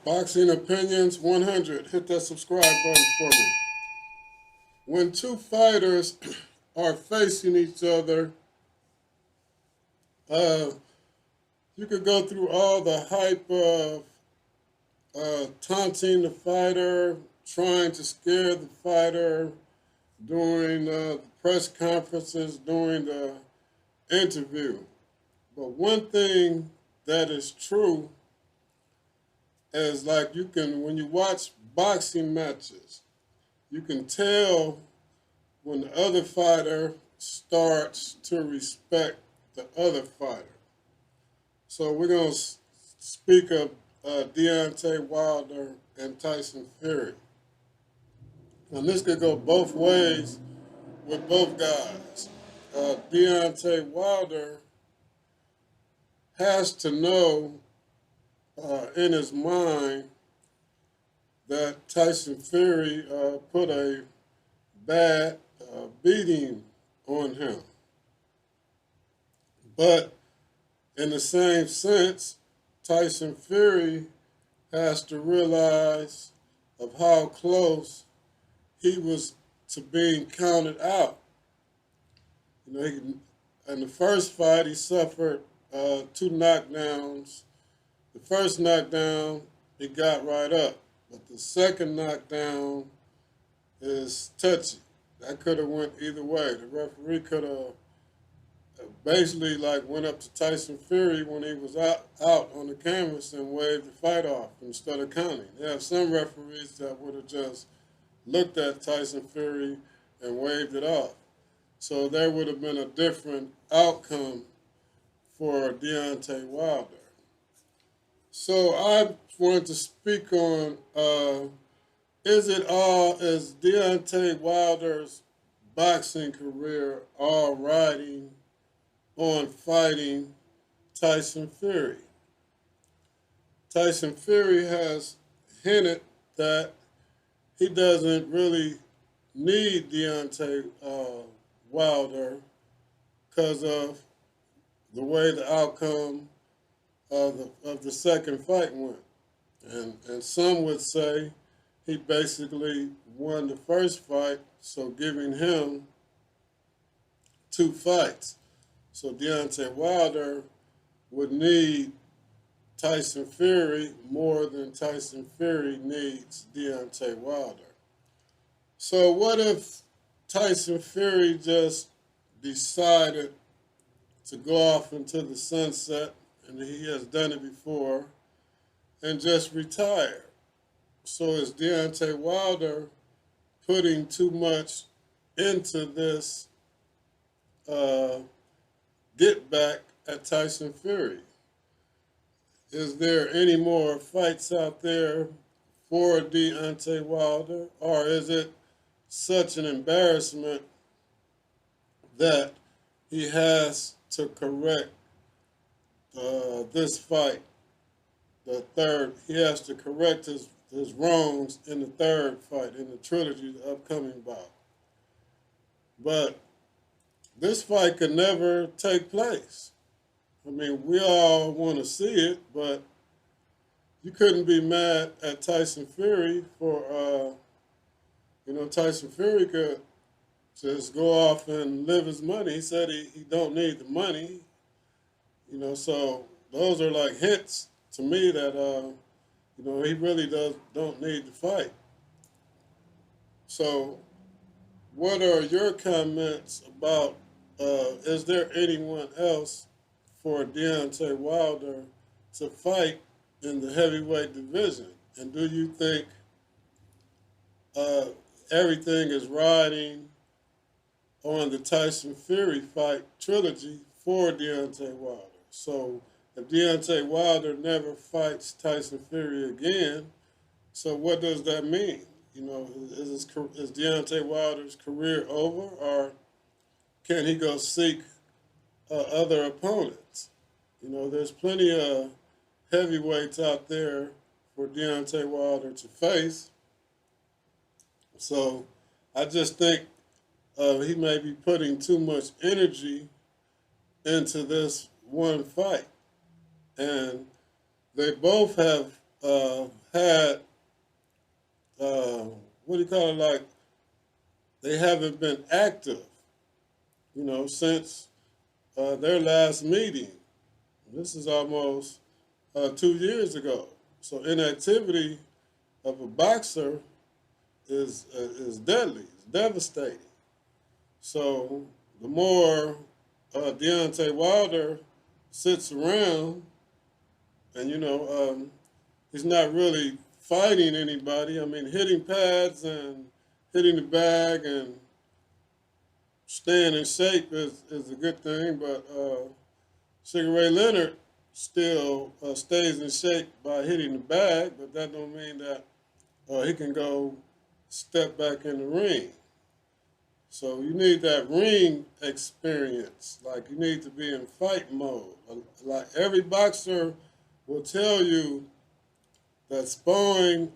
Boxing Opinions 100. Hit that subscribe button for me. When two fighters are facing each other, uh, you could go through all the hype of taunting the fighter, trying to scare the fighter during the press conferences, during the interview. But one thing that is true is like you can, when you watch boxing matches, you can tell when the other fighter starts to respect the other fighter. So we're going to speak of Deontay Wilder and Tyson Fury. And this could go both ways with both guys. Deontay Wilder has to know in his mind that Tyson Fury put a bad beating on him. But in the same sense, Tyson Fury has to realize of how close he was to being counted out. In the first fight, he suffered two knockdowns. The first knockdown, he got right up. But the second knockdown is touchy. That could have went either way. The referee could have basically went up to Tyson Fury when he was out on the canvas and waved the fight off instead of counting. There have some referees that would have just looked at Tyson Fury and waved it off. So there would have been a different outcome for Deontay Wilder. So I wanted to speak on, is Deontay Wilder's boxing career all riding on fighting Tyson Fury? Tyson Fury has hinted that he doesn't really need Deontay Wilder because of the way the outcome of the second fight went. And some would say he basically won the first fight, so giving him two fights. So Deontay Wilder would need Tyson Fury more than Tyson Fury needs Deontay Wilder. So what if Tyson Fury just decided to go off into the sunset, and he has done it before, and just retire? So is Deontay Wilder putting too much into this get back at Tyson Fury? Is there any more fights out there for Deontay Wilder, or is it such an embarrassment that he has to correct this fight? The third, he has to correct his wrongs in the third fight, in the Trilogy, the upcoming bout. But this fight could never take place. I mean, we all want to see it, but you couldn't be mad at Tyson Fury for, Tyson Fury could just go off and live his money. He said he don't need the money, so those are like hints to me that, he really don't need to fight. So what are your comments about, is there anyone else for Deontay Wilder to fight in the heavyweight division? And do you think everything is riding on the Tyson Fury fight Trilogy for Deontay Wilder? So if Deontay Wilder never fights Tyson Fury again, so what does that mean? Is Deontay Wilder's career over, or can he go seek other opponents? There's plenty of heavyweights out there for Deontay Wilder to face. So I just think he may be putting too much energy into this one fight. And they both have had, what do you call it, like they haven't been active, since their last meeting. This is almost 2 years ago. So inactivity of a boxer is deadly, it's devastating. So the more Deontay Wilder sits around, and he's not really fighting anybody. I mean, hitting pads and hitting the bag and staying in shape is a good thing, but Sugar Ray Leonard still stays in shape by hitting the bag, but that don't mean that he can go step back in the ring. So you need that ring experience. Like you need to be in fight mode. Like every boxer will tell you that sparring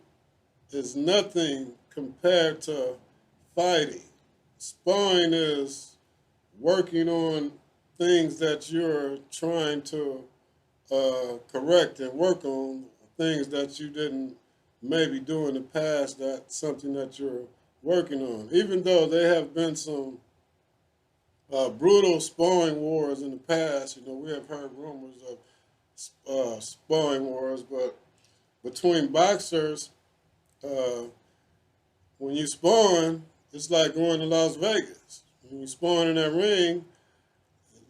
is nothing compared to fighting. Sparring is working on things that you're trying to correct and work on, things that you didn't maybe do in the past. That's something that you're working on. Even though there have been some brutal sparring wars in the past, we have heard rumors of sparring wars, but between boxers, uh, when you sparring, it's like going to Las Vegas. When you sparring in that ring,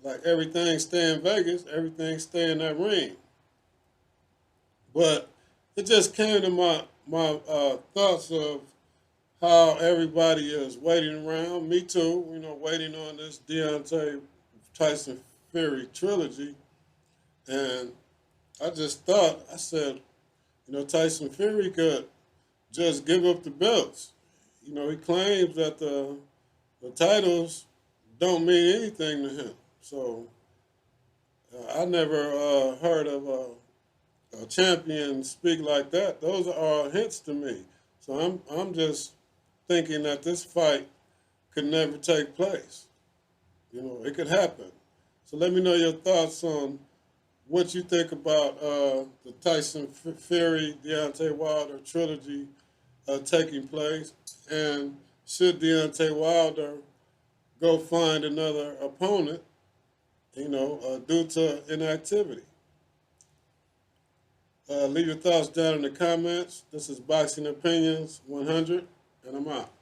like everything stay in Vegas, everything stay in that ring. But it just came to my thoughts of how everybody is waiting around. Me too, waiting on this Deontay Tyson Fury trilogy. And I just thought, I said, Tyson Fury could just give up the belts. He claims that the titles don't mean anything to him. So I never heard of a champion speak like that. Those are hints to me. So I'm just thinking that this fight could never take place. It could happen. So let me know your thoughts on what you think about the Tyson Fury, Deontay Wilder trilogy taking place, and should Deontay Wilder go find another opponent, due to inactivity? Leave your thoughts down in the comments. This is Boxing Opinions 100, and I'm out.